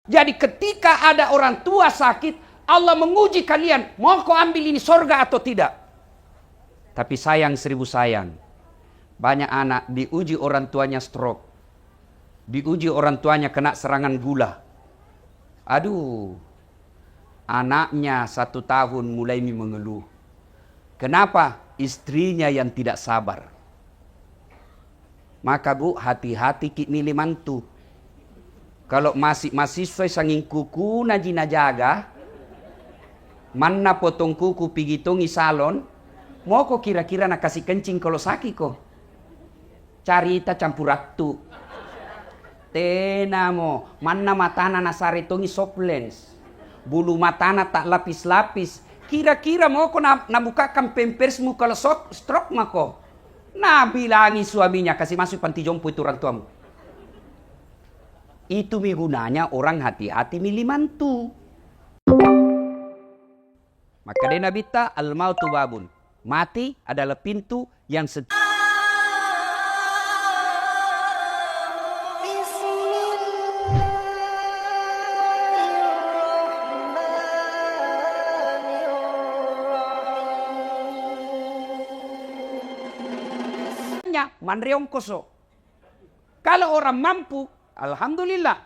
Jadi ketika ada orang tua sakit, Allah menguji kalian, mau kau ambil ini sorga atau tidak? Tapi sayang seribu sayang, banyak anak diuji orang tuanya stroke, diuji orang tuanya kena serangan gula. Aduh, anaknya 1 tahun mulai mengeluh. Kenapa? Istrinya yang tidak sabar. Maka bu, hati-hati ki milih mantu. Kalau masih mahasiswa sanging kuku najina jaga, mana potong kuku pigi tongi salon, mau kok kira-kira nak kasih kencing kalau sakit kok? Carita campur raktu. Tenamo, mana matana nasare tongi soplens, bulu matana tak lapis-lapis. Kira-kira mau kok nabukakan pempersmu kalau stroke mako? Nah bilangi suaminya kasih masuk panti jompo itu orang tuamu. Itu gunanya orang hati-hati milih mantu. Maka dia nabita al-mautu babun. Mati adalah pintu yang manreong koso. Kalau orang mampu, alhamdulillah,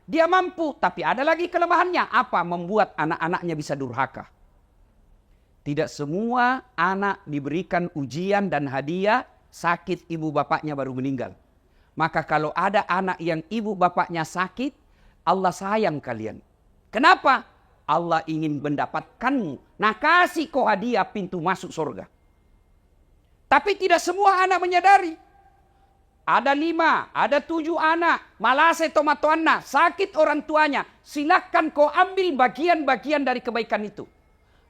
dia mampu, tapi ada lagi kelemahannya. Apa? Membuat anak-anaknya bisa durhaka. Tidak semua anak diberikan ujian dan hadiah sakit ibu bapaknya baru meninggal. Maka kalau ada anak yang ibu bapaknya sakit, Allah sayang kalian. Kenapa? Allah ingin mendapatkanmu. Nah kasih kau hadiah pintu masuk surga. Tapi tidak semua anak menyadari. Ada 5, ada 7 anak, malase tomatoanna, sakit orang tuanya. Silakan kau ambil bagian-bagian dari kebaikan itu.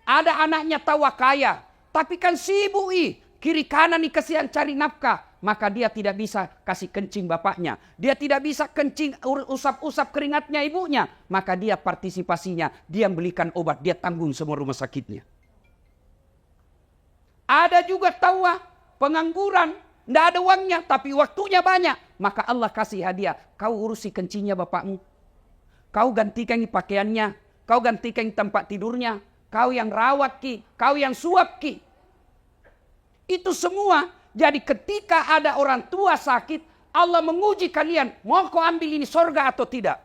Ada anaknya tawa kaya, tapi kan sibuk kiri kanan nih kasihan cari nafkah. Maka dia tidak bisa kasih kencing bapaknya. Dia tidak bisa kencing usap-usap keringatnya ibunya. Maka dia partisipasinya, dia belikan obat, dia tanggung semua rumah sakitnya. Ada juga tawa, pengangguran. Tidak ada uangnya, tapi waktunya banyak. Maka Allah kasih hadiah. Kau urusi kencingnya bapakmu. Kau gantikan pakaiannya. Kau gantikan tempat tidurnya. Kau yang rawat ki. Kau yang suap ki. Itu semua. Jadi ketika ada orang tua sakit, Allah menguji kalian. Mau kau ambil ini sorga atau tidak?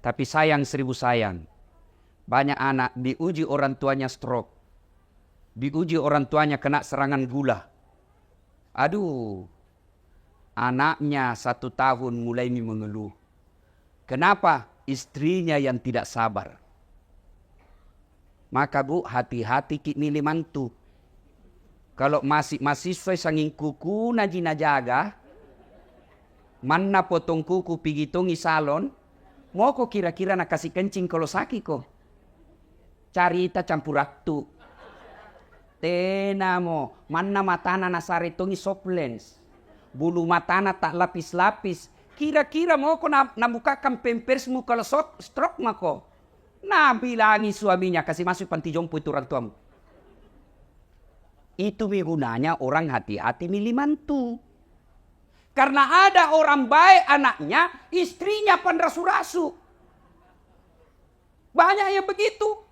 Tapi sayang seribu sayang. Banyak anak diuji orang tuanya stroke. Diuji orang tuanya kena serangan gula. Aduh, anaknya 1 tahun mulai mengeluh. Kenapa? Istrinya yang tidak sabar. Maka bu, hati-hati ki milih mantu. Kalau masih mahasiswa sanging kuku najina jaga, mana potong kuku pigi tongi salon, mau kok kira-kira nak kasih kencing kalau sakit kok? Carita campur raktu. Tenamo, mana matana nasare tongi soplens, bulu matana tak lapis-lapis. Kira-kira mau kok nabukakan pempersmu kalau stroke mako? Nah bilangi suaminya kasih masuk panti jompo itu orang tuamu. Itu gunanya orang hati-hati milih mantu. Karena ada orang baik anaknya, istrinya panrasu-rasu. Banyak yang begitu.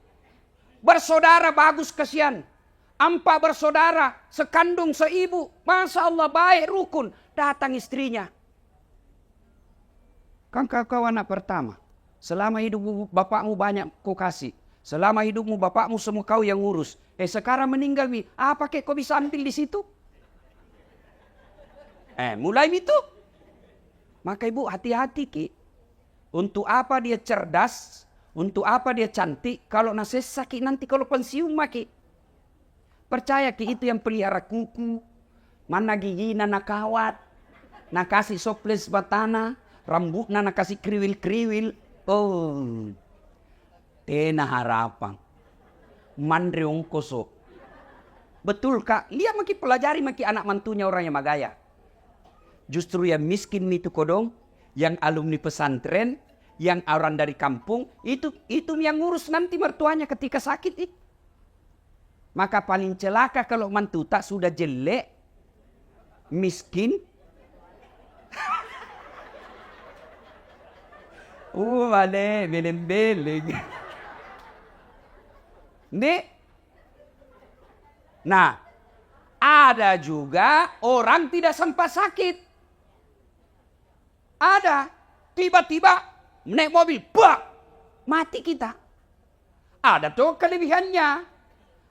Bersaudara bagus kasihan. 4 bersaudara, sekandung seibu. Masya Allah baik rukun. Datang istrinya. Kan kau anak pertama. Selama hidupmu bapakmu banyak kau kasih. Selama hidupmu bapakmu semua kau yang ngurus. Sekarang meninggal apa kek kau bisa ambil di situ? Mulai itu. Maka ibu hati-hati ki. Untuk apa dia cerdas? Untuk apa dia cantik? Kalau nasi sakit nanti kalau pensiun maki. Percaya ki itu yang pelihara kuku. Mana gigi nak kawat. Nak kasih soples batana. Rambut nak kasih kriwil-kriwil. Oh. Tena harapan. Mandreong koso. Betul kak. Lihat maki pelajari maki anak mantunya orang yang magaya. Justru yang miskin itu kodong. Yang alumni pesantren. Yang orang dari kampung. Itu yang ngurus nanti mertuanya ketika sakit. Maka paling celaka kalau mantu tak sudah jelek, miskin. Mane, beleng-beleng. Nih. Nah, ada juga orang tidak sempat sakit. Ada. Tiba-tiba naik mobil, bak, mati kita. Ada tuh kelebihannya.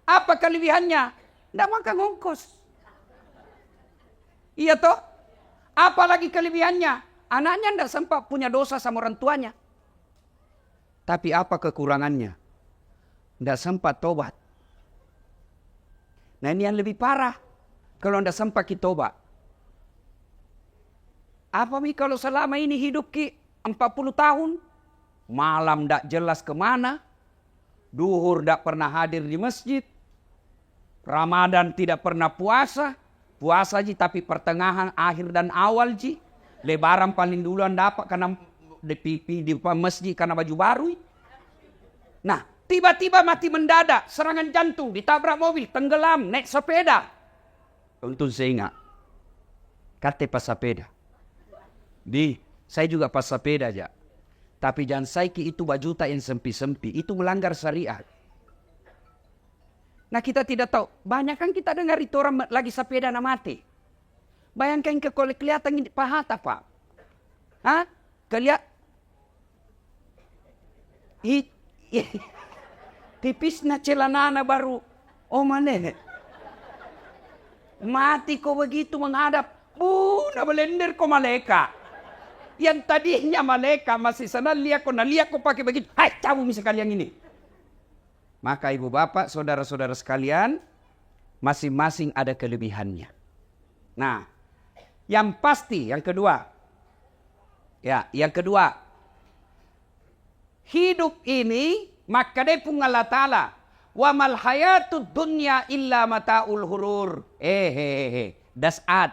Apa kelebihannya? Tidak makan ongkos. Iya toh? Apalagi kelebihannya? Anaknya tidak sempat punya dosa sama orang tuanya. Tapi apa kekurangannya? Tidak sempat tobat. Nah ini yang lebih parah. Kalau tidak sempat kita tobat. Apa mi kalau selama ini hidup ki 40 tahun. Malam tidak jelas kemana. Duhur tidak pernah hadir di masjid. Ramadan tidak pernah puasa. Puasa ji tapi pertengahan, akhir dan awal ji. Lebaran paling duluan dapat karena di masjid karena baju baru. Nah, tiba-tiba mati mendadak, serangan jantung, ditabrak mobil, tenggelam, naik sepeda. Untung saya ingat. Kata pas sepeda. Saya juga pas sepeda aja. Tapi jangan saiki itu bajuta yang sempi-sempi. Itu melanggar syariat. Nah kita tidak tahu. Banyak kan kita dengar itu orang lagi sepeda na mati. Bayangkan kelihatan ini paha apa? Hah? Kelihatan? Tipis na celana baru. Oh mana? Mati kok begitu menghadap. Na belender ko maleka. Yang tadinya maleka masih sana lihat ko pakai begitu. Hai cabut misalkan yang ini. Maka ibu bapak, saudara-saudara sekalian, masing-masing ada kelebihannya. Nah, yang pasti, yang kedua. Ya, yang kedua. Hidup ini, maka dia pun Allah Ta'ala. Wa mal hayatud dunya illa mata'ul hurur. Das'ad.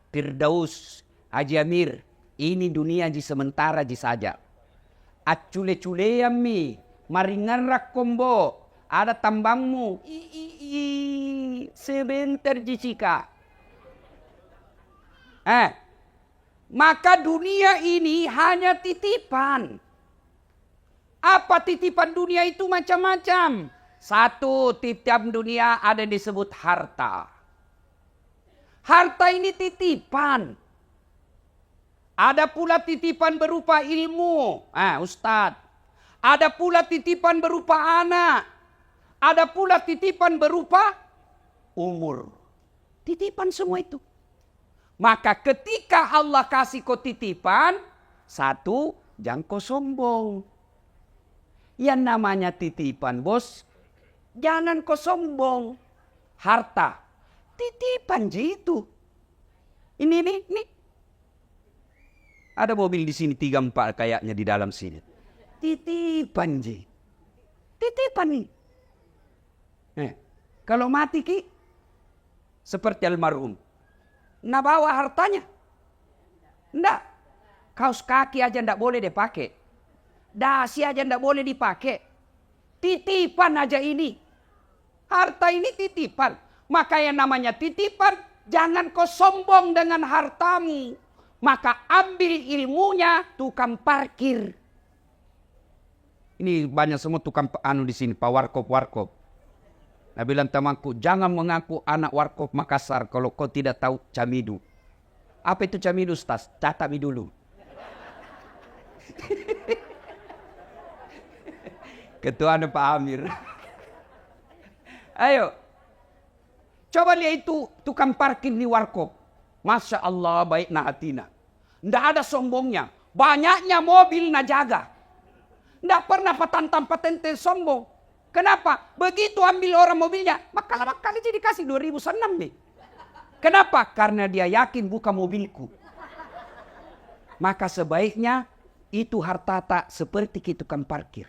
Firdaus. Haji Amir. Ini dunia ji sementara ji saja. Acule-cule mi. Maringan rakombo. Ada tambangmu. Sebentar jika. Maka dunia ini hanya titipan. Apa titipan dunia itu macam-macam. Satu, titipan dunia ada disebut harta. Harta ini titipan. Ada pula titipan berupa ilmu. Ustadz. Ada pula titipan berupa anak. Ada pula titipan berupa umur. Titipan semua itu. Maka ketika Allah kasih kau titipan. Satu, jangan kau sombong. Yang namanya titipan bos. Jangan kau sombong. Harta. Titipan itu. Ini. Ada mobil di sini 3-4 kayaknya di dalam sini. Titipan ji. Titipan nih. Kalau mati ki. Seperti almarhum. Nah bawa hartanya. Nggak. Kaos kaki aja nggak boleh dipakai. Dasi aja nggak boleh dipakai. Titipan aja ini. Harta ini titipan. Maka yang namanya titipan. Jangan kau sombong dengan hartamu. Maka ambil ilmunya tukang parkir. Ini banyak semua tukang di sini, Pak Warkop. Nah bilang temanku, jangan mengaku anak Warkop Makassar kalau kau tidak tahu camidu. Apa itu camidu, Ustaz? Catat mi dulu. Ketua Pak Amir. Ayo. Coba lihat itu tukang parkir di Warkop. Masya Allah baik na hatina. Nggak ada sombongnya. Banyaknya mobil na jaga. Nggak pernah patente sombong. Kenapa? Begitu ambil orang mobilnya. Maka kali jadi dikasih 2006 nih. Kenapa? Karena dia yakin bukan mobilku. Maka sebaiknya itu harta tak seperti tukang parkir.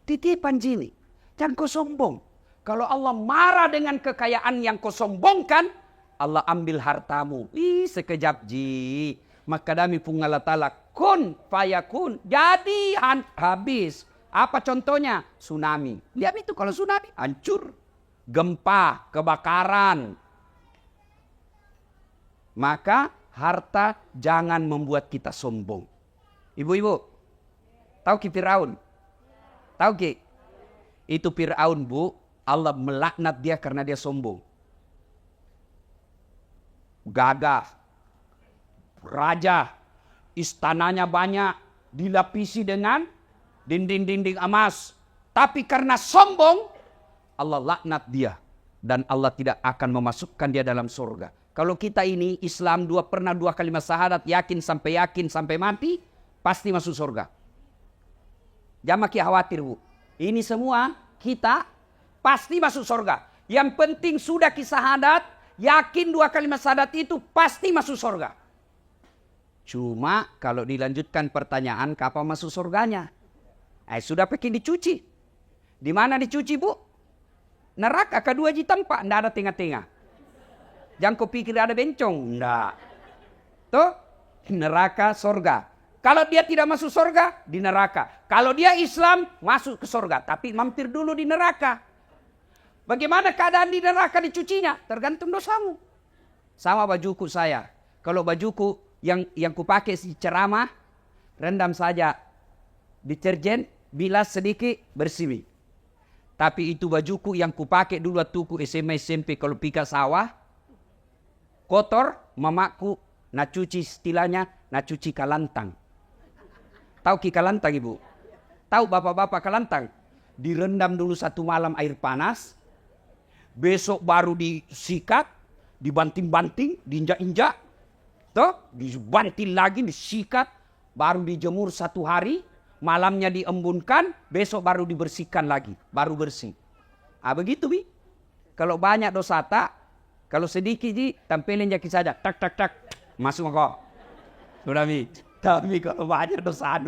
Titipan jini. Jangan kau sombong. Kalau Allah marah dengan kekayaan yang kau sombongkan. Allah ambil hartamu. Sekejap ji. Maka dami pun Allah Ta'ala. Kun fayakun. Jadi habis. Apa contohnya? Tsunami. Lihat itu kalau tsunami. Hancur. Gempa. Kebakaran. Maka harta jangan membuat kita sombong. Ibu-ibu. Tahu ki Firaun? Tahu ki? Itu Firaun, Bu. Allah melaknat dia karena dia sombong. Gagah. Raja. Istananya banyak. Dilapisi dengan dinding-dinding emas. Tapi karena sombong, Allah laknat dia. Dan Allah tidak akan memasukkan dia dalam surga. Kalau kita ini Islam pernah dua kalimat syahadat, yakin sampai mati, pasti masuk surga. Jangan makin khawatir, Bu. Ini semua kita pasti masuk surga. Yang penting sudah syahadat, yakin dua kalimat syahadat itu pasti masuk surga. Cuma kalau dilanjutkan pertanyaan, kapan masuk surganya? Sudah pakai dicuci. Di mana dicuci, Bu? Neraka kedua tempat, tidak ada tengah-tengah. Jangan kau pikir ada bencong, tidak. Tuh, neraka, surga. Kalau dia tidak masuk surga, di neraka. Kalau dia Islam, masuk ke surga. Tapi mampir dulu di neraka. Bagaimana keadaan di neraka dicucinya? Tergantung dosamu. Sama bajuku saya. Kalau bajuku yang kupakai si ceramah, rendam saja deterjen, bilas sedikit, bersih. Tapi itu bajuku yang kupakai dulu waktu ku SMA SMP kalau pika sawah, kotor, mamaku nak cuci istilahnya, nak cuci kalantang. Tahu ki kalantang, Ibu? Tahu bapak-bapak kalantang? Direndam dulu satu malam air panas, besok baru disikat, dibanting-banting, diinjak-injak, dibanting lagi, disikat, baru dijemur satu hari, malamnya diembunkan, besok baru dibersihkan lagi, baru bersih. Begitu, Bi. Kalau banyak dosa tak, kalau sedikit tampilin jaki saja, tak, masuk kok. Sudah, Bi. Tapi kalau banyak dosa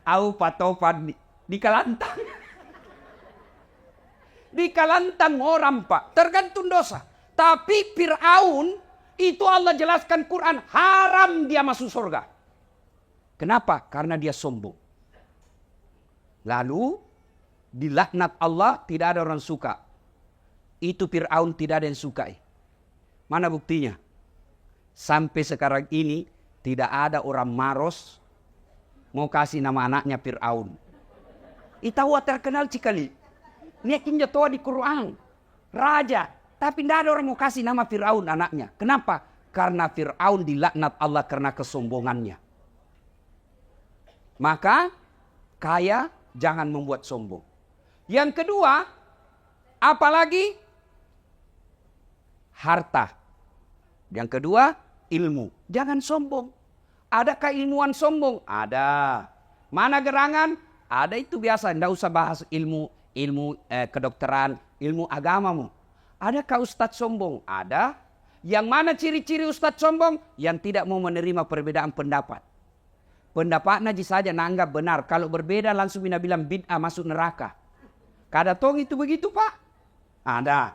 au patopan di kalantang. Di kalantang orang, Pak. Tergantung dosa. Tapi Fir'aun, itu Allah jelaskan Quran, haram dia masuk surga. Kenapa? Karena dia sombong. Lalu, dilaknat Allah, tidak ada orang suka. Itu Fir'aun tidak ada yang sukai. Mana buktinya? Sampai sekarang ini, tidak ada orang Maros mau kasih nama anaknya Fir'aun. Itawa terkenal sekali. Niakin jatuh di Quran. Raja. Tapi tidak ada orang mau kasih nama Fir'aun anaknya. Kenapa? Karena Fir'aun dilaknat Allah karena kesombongannya. Maka kaya jangan membuat sombong. Yang kedua, apalagi harta. Yang kedua, ilmu. Jangan sombong. Adakah ilmuwan sombong? Ada. Mana gerangan? Ada, itu biasa. Tidak usah bahas ilmu kedokteran, ilmu agamamu. Adakah ustadz sombong? Ada. Yang mana ciri-ciri ustadz sombong? Yang tidak mau menerima perbedaan pendapat. Pendapatnya saja nanggap benar. Kalau berbeda langsung bina bilang bid'ah, masuk neraka. Kada tong itu begitu, Pak? Ada.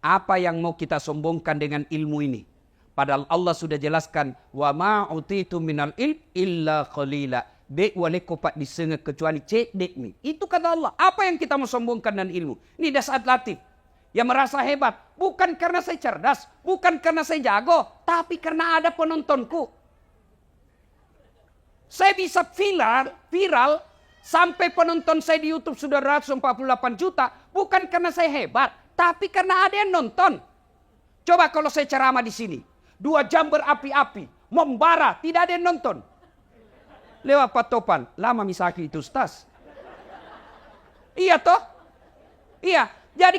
Apa yang mau kita sombongkan dengan ilmu ini? Padahal Allah sudah jelaskan, wa ma utitu minal ilm illa qalila. Dek wale kopat disengah kecuali cek dek mi. Itu kata Allah. Apa yang kita mau sombongkan dengan ilmu? Ini dasar latif. Yang merasa hebat. Bukan karena saya cerdas. Bukan karena saya jago. Tapi karena ada penontonku. Saya bisa viral. Sampai penonton saya di YouTube sudah 148 juta. Bukan karena saya hebat. Tapi karena ada yang nonton. Coba kalau saya ceramah di sini. 2 jam berapi-api. Membara. Tidak ada yang nonton. Lewat patopan. Lama misaki itu, Ustaz. Iya toh? Iya. Jadi